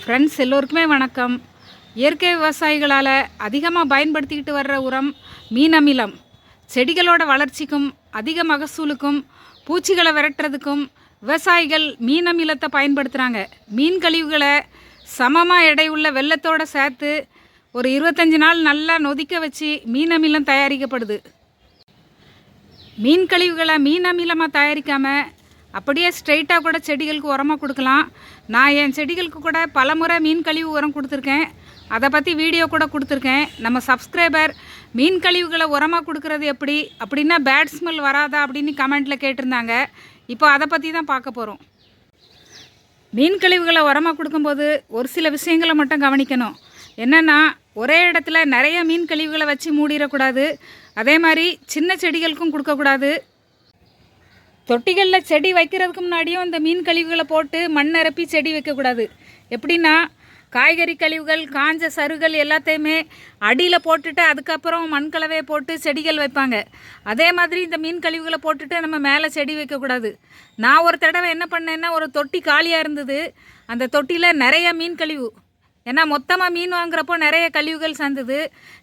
Friends எல்லோருக்குமே வணக்கம். இயற்கை விவசாயிகளால் அதிகமாக பயன்படுத்திக்கிட்டு வர்ற உரம் மீன் அமிலம் செடிகளோட வளர்ச்சிக்கும் அதிக மகசூலுக்கும் பூச்சிகளை விரட்டுறதுக்கும் விவசாயிகள் மீன் அமிலத்தை பயன்படுத்துகிறாங்க. மீன் கழிவுகளை சமமாக எடையுள்ள வெள்ளத்தோடு சேர்த்து ஒரு 25 நாள் நல்லா நொதிக்க வச்சு மீன் அமிலம் தயாரிக்கப்படுது. மீன் கழிவுகளை மீன் அமிலமாக தயாரிக்காமல் அப்படியே ஸ்ட்ரெயிட்டாக கூட செடிகளுக்கு உரமாக கொடுக்கலாம். நான் என் செடிகளுக்கு கூட பலமுறை மீன் கழிவு உரம் கொடுத்துருக்கேன். அதை பற்றி வீடியோ கூட கொடுத்துருக்கேன். நம்ம சப்ஸ்கிரைபர் மீன் கழிவுகளை உரமாக கொடுக்குறது எப்படி அப்படின்னா பேட் ஸ்மெல் வராதா அப்படின்னு கமெண்ட்டில் கேட்டிருந்தாங்க. இப்போ அதை பற்றி தான் பார்க்க போகிறோம். மீன் கழிவுகளை உரமாக கொடுக்கும்போது ஒரு சில விஷயங்களை மட்டும் கவனிக்கணும். என்னென்னா, ஒரே இடத்துல நிறைய மீன் கழிவுகளை வச்சு மூடிடக்கூடாது. அதே மாதிரி சின்ன செடிகளுக்கும் கொடுக்கக்கூடாது. தொட்டிகளில் செடி வைக்கிறதுக்கு முன்னாடியும் இந்த மீன் கழிவுகளை போட்டு மண் நிரப்பி செடி வைக்கக்கூடாது. எப்படின்னா, காய்கறி கழிவுகள் காஞ்ச சருகள் எல்லாத்தையுமே அடியில் போட்டுட்டு அதுக்கப்புறம் மண் கலவையை போட்டு செடிகள் வைப்பாங்க. அதே மாதிரி இந்த மீன் கழிவுகளை போட்டுட்டு நம்ம மேலே செடி வைக்கக்கூடாது. நான் ஒரு தடவை என்ன பண்ணேன்னா, ஒரு தொட்டி காலியாக இருந்தது. அந்த தொட்டியில் நிறைய மீன் கழிவு, ஏன்னா மொத்தமாக மீன் வாங்குறப்போ நிறைய கழிவுகள் சேர்ந்தது.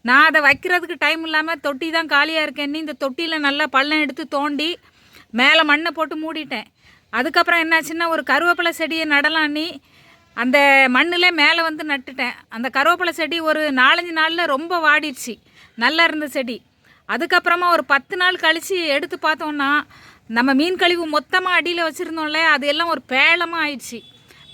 நான் அதை வைக்கிறதுக்கு டைம் இல்லாமல் தொட்டி தான் காலியாக இருக்கேன்னு இந்த தொட்டியில் நல்லா பள்ளம் எடுத்து தோண்டி மேலே மண்ணை போட்டு மூடிட்டேன். அதுக்கப்புறம் என்னாச்சுன்னா, ஒரு கருவேப்பிலை செடியை நடலான்னு அந்த மண்ணில் மேலே வந்து நட்டுட்டேன். அந்த கருவேப்பிலை செடி ஒரு 4-5 நாளில் ரொம்ப வாடிடுச்சு. நல்லா இருந்த செடி. அதுக்கப்புறமா ஒரு 10 நாள் கழித்து எடுத்து பார்த்தோன்னா, நம்ம மீன் கழிவு மொத்தமாக அடியில் வச்சுருந்தோம்ல, அது எல்லாம் ஒரு பேளமாக ஆயிடுச்சு.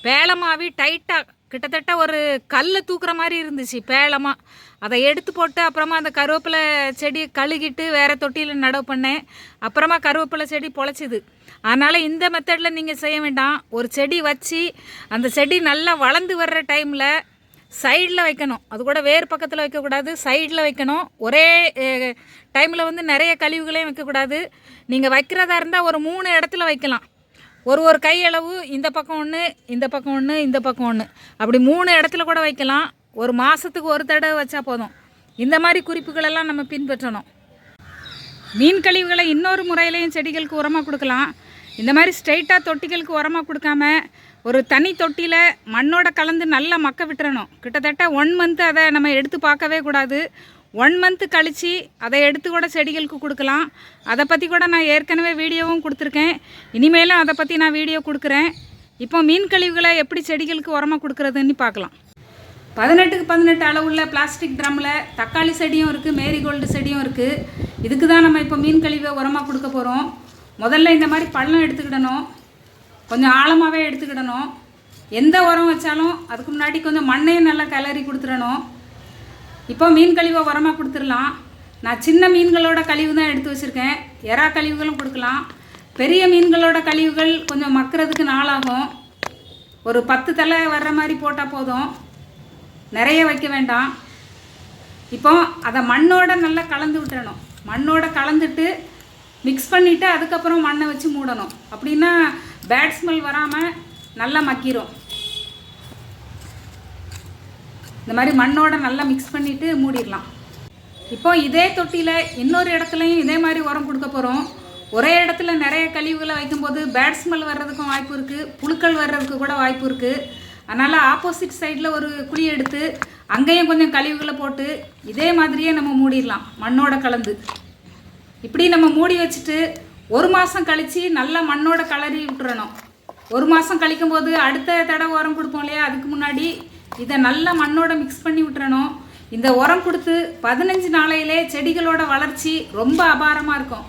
பேளமாகி டைட்டாக கிட்டத்தட்ட ஒரு கல்லை தூக்குற மாதிரி இருந்துச்சு பேளமாக. அதை எடுத்து போட்டு அப்புறமா அந்த கருவேப்பிலை செடியை கழுகிட்டு வேறு தொட்டியில் நடவு பண்ணேன். அப்புறமா கருவேப்பிலை செடி பொழைச்சிது. அதனால் இந்த மெத்தடில் நீங்கள் செய்ய வேண்டாம். ஒரு செடி வச்சு அந்த செடி நல்லா வளர்ந்து வர்ற டைமில் சைடில் வைக்கணும். அது கூட வேறு பக்கத்தில் வைக்கக்கூடாது, சைடில் வைக்கணும். ஒரே டைமில் வந்து நிறைய கழிவுகளையும் வைக்கக்கூடாது. நீங்கள் வைக்கிறதா இருந்தால் ஒரு 3 இடத்துல வைக்கலாம். ஒரு கையளவு இந்த பக்கம் ஒன்று, இந்த பக்கம் ஒன்று, இந்த பக்கம் ஒன்று, அப்படி 3 இடத்துல கூட வைக்கலாம். ஒரு மாதத்துக்கு ஒரு தடவை வச்சா போதும். இந்த மாதிரி குறிப்புகளெல்லாம் நம்ம பின்பற்றணும். மீன் கழிவுகளை இன்னொரு முறையிலையும் செடிகளுக்கு உரமாக கொடுக்கலாம். இந்த மாதிரி ஸ்ட்ரெயிட்டாக தொட்டிகளுக்கு உரமாக கொடுக்காம ஒரு தனி தொட்டியில் மண்ணோட கலந்து நல்லா மக்க விட்டுறணும். கிட்டத்தட்ட 1 மந்த் அதை நம்ம எடுத்து பார்க்கவே கூடாது. 1 மந்த்து கழித்து அதை எடுத்து கூட செடிகளுக்கு கொடுக்கலாம். அதை பற்றி கூட நான் ஏற்கனவே வீடியோவும் கொடுத்துருக்கேன். இனிமேலும் அதை பற்றி நான் வீடியோ கொடுக்குறேன். இப்போ மீன் கழிவுகளை எப்படி செடிகளுக்கு உரமாக கொடுக்குறதுன்னு பார்க்கலாம். 18க்கு 18 அளவுள்ள பிளாஸ்டிக் ட்ரம்மில் தக்காளி செடியும் இருக்குது, மேரிகோல்டு செடியும் இருக்குது. இதுக்கு தான் நம்ம இப்போ மீன் கழிவை உரமாக கொடுக்க போகிறோம். முதல்ல இந்த மாதிரி பள்ளம் எடுத்துக்கிடணும். கொஞ்சம் ஆழமாகவே எடுத்துக்கிடணும். எந்த உரம் வச்சாலும் அதுக்கு முன்னாடி கொஞ்சம் மண்ணையும் நல்லா கிளறி கொடுத்துடணும். இப்போ மீன் கழிவை உரமாக கொடுத்துடலாம். நான் சின்ன மீன்களோட கழிவு தான் எடுத்து வச்சுருக்கேன். எறா கழிவுகளும் கொடுக்கலாம். பெரிய மீன்களோட கழிவுகள் கொஞ்சம் மக்கிறதுக்கு நாளாகும். ஒரு 10 தலை வர்ற மாதிரி போட்டால் போதும், நிறைய வைக்க வேண்டாம். இப்போ அதை மண்ணோட நல்லா கலந்து விட்டுறணும். மண்ணோட கலந்துட்டு மிக்ஸ் பண்ணிவிட்டு அதுக்கப்புறம் மண்ணை வச்சு மூடணும். அப்படின்னா பேட் ஸ்மெல் வராமல் நல்லா மக்கிரும். இந்த மாதிரி மண்ணோட நல்லா மிக்ஸ் பண்ணிவிட்டு மூடிடலாம். இப்போ இதே தொட்டியில் இன்னொரு இடத்துலையும் இதே மாதிரி உரம் கொடுக்க போகிறோம். ஒரே இடத்துல நிறைய கழிவுகளை வைக்கும்போது பேட் ஸ்மெல் வர்றதுக்கும் வாய்ப்பு இருக்குது, புழுக்கள் வர்றதுக்கு கூட வாய்ப்பு இருக்குது. அதனால் ஆப்போசிட் சைடில் ஒரு குழி எடுத்து அங்கேயும் கொஞ்சம் கழிவுகளை போட்டு இதே மாதிரியே நம்ம மூடிடலாம் மண்ணோட கலந்து. இப்படி நம்ம மூடி வச்சுட்டு 1 மாதம் கழித்து நல்லா மண்ணோட கலரி விட்டுறணும். 1 மாதம் கழிக்கும்போது அடுத்த தடவை உரம் கொடுப்போம் இல்லையா, அதுக்கு முன்னாடி இதை நல்லா மண்ணோட மிக்ஸ் பண்ணி விட்டுறணும். இந்த உரம் கொடுத்து 15 நாளையிலே செடிகளோட வளர்ச்சி ரொம்ப அபாரமாக இருக்கும்.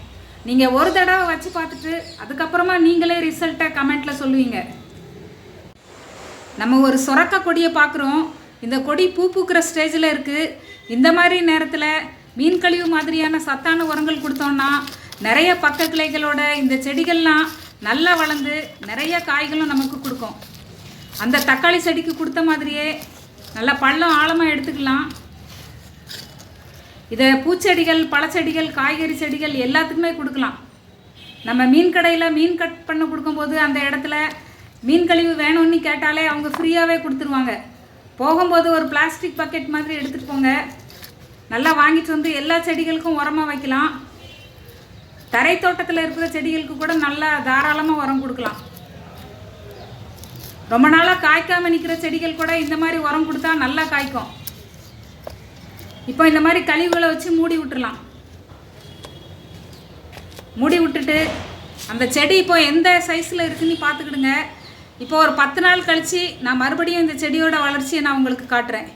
நீங்கள் ஒரு தடவை வச்சு பார்த்துட்டு அதுக்கப்புறமா நீங்களே ரிசல்ட்டை கமெண்ட்டில் சொல்லுவீங்க. நம்ம ஒரு சொரக்க கொடியை பார்க்குறோம். இந்த கொடி பூ பூக்கிற ஸ்டேஜில் இருக்குது. இந்த மாதிரி நேரத்தில் மீன் கழிவு மாதிரியான சத்தான உரங்கள் கொடுத்தோன்னா நிறைய பக்க கிளைகளோட இந்த செடிகள்லாம் நல்லா வளர்ந்து நிறைய காய்களும் நமக்கு கொடுக்கும். அந்த தக்காளி செடிக்கு கொடுத்த மாதிரியே நல்லா பள்ளம் ஆழமாக எடுத்துக்கலாம். இதை பூச்செடிகள், பழச்செடிகள், காய்கறி செடிகள் எல்லாத்துக்குமே கொடுக்கலாம். நம்ம மீன் கடையில் மீன் கட் பண்ண கொடுக்கும்போது அந்த இடத்துல மீன் கழிவு வேணும்னு கேட்டாலே அவங்க ஃப்ரீயாகவே கொடுத்துருவாங்க. போகும்போது ஒரு பிளாஸ்டிக் பக்கெட் மாதிரி எடுத்துகிட்டு போங்க. நல்லா வாங்கிட்டு வந்து எல்லா செடிகளுக்கும் உரமாக வைக்கலாம். தரை தோட்டத்தில் இருக்கிற செடிகளுக்கு கூட நல்லா தாராளமாக உரம் கொடுக்கலாம். ரொம்ப நாளாக காய்க்காமல் நிற்கிற செடிகள் கூட இந்த மாதிரி உரம் கொடுத்தா நல்லா காய்க்கும். இப்போ இந்த மாதிரி கழிவுகளை வச்சு மூடி விட்டுடலாம். மூடி விட்டுட்டு அந்த செடி இப்போ எந்த சைஸில் இருக்குதுன்னு பார்த்துக்கிடுங்க. இப்போ ஒரு 10 நாள் கழித்து நான் மறுபடியும் இந்த செடியோட வளர்ச்சியை நான் உங்களுக்கு காட்டுறேன்.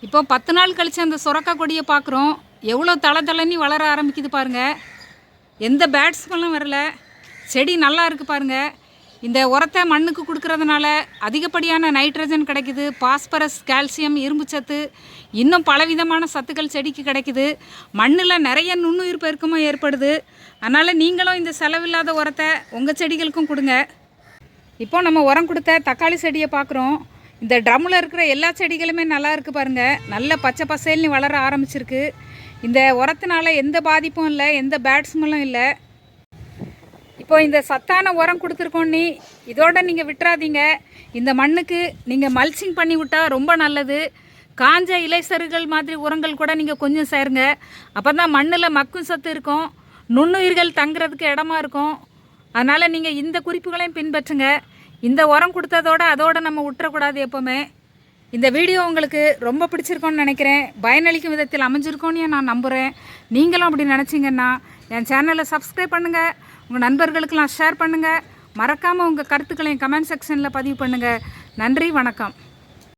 இப்போ 10 நாள் கழித்து அந்த சுரக்காய் கொடியை பார்க்குறோம். எவ்வளோ தளன்னு வளர ஆரம்பிக்குது பாருங்கள். எந்த பேட் ஸ்மெல்லும் வரல. செடி நல்லா இருக்குது பாருங்கள். இந்த உரத்தை மண்ணுக்கு கொடுக்கறதுனால அதிகப்படியான நைட்ரஜன் கிடைக்குது, பாஸ்பரஸ், கால்சியம், இரும்பு சத்து, இன்னும் பலவிதமான சத்துக்கள் செடிக்கு கிடைக்குது. மண்ணில் நிறைய நுண்ணுயிர் பெருக்கமும் ஏற்படுது. அதனால் நீங்களும் இந்த செலவில்லாத உரத்தை உங்கள் செடிகளுக்கும் கொடுங்க. இப்போ நம்ம உரம் கொடுத்த தக்காளி செடியை பார்க்குறோம். இந்த ட்ரம்மில் இருக்கிற எல்லா செடிகளுமே நல்லா இருக்குது பாருங்கள். நல்ல பச்சை பசேல்னு வளர ஆரம்பிச்சிருக்கு. இந்த உரத்தினால எந்த பாதிப்பும் இல்லை, எந்த பேட் ஸ்மெல்லும் இல்லை. இப்போ இந்த சத்தான உரம் கொடுத்துருக்கோன்னு இதோட நீங்கள் விட்டுறாதீங்க. இந்த மண்ணுக்கு நீங்கள் மல்ச்சிங் பண்ணி விட்டால் ரொம்ப நல்லது. காஞ்ச இலைசருகள் மாதிரி உரங்கள் கூட நீங்கள் கொஞ்சம் சேருங்க. அப்போ தான் மண்ணில் மக்கும் சத்து இருக்கும், நுண்ணுயிர்கள் தங்குறதுக்கு இடமா இருக்கும். அதனால் நீங்கள் இந்த குறிப்புகளையும் பின்பற்றுங்க. இந்த உரம் கொடுத்ததோட அதோடு நம்ம விட்டுறக்கூடாது எப்போவுமே. இந்த வீடியோ உங்களுக்கு ரொம்ப பிடிச்சிருக்கோன்னு நினைக்கிறேன். பயனளிக்கும் விதத்தில் அமைஞ்சிருக்கோன்னு நான் நம்புகிறேன். நீங்களும் அப்படி நினச்சிங்கன்னா என் சேனலை சப்ஸ்கிரைப் பண்ணுங்கள், உங்கள் நண்பர்களுக்கெல்லாம் ஷேர் பண்ணுங்கள். மறக்காமல் உங்கள் கருத்துக்களையும் கமெண்ட் செக்ஷனில் பதிவு பண்ணுங்கள். நன்றி, வணக்கம்.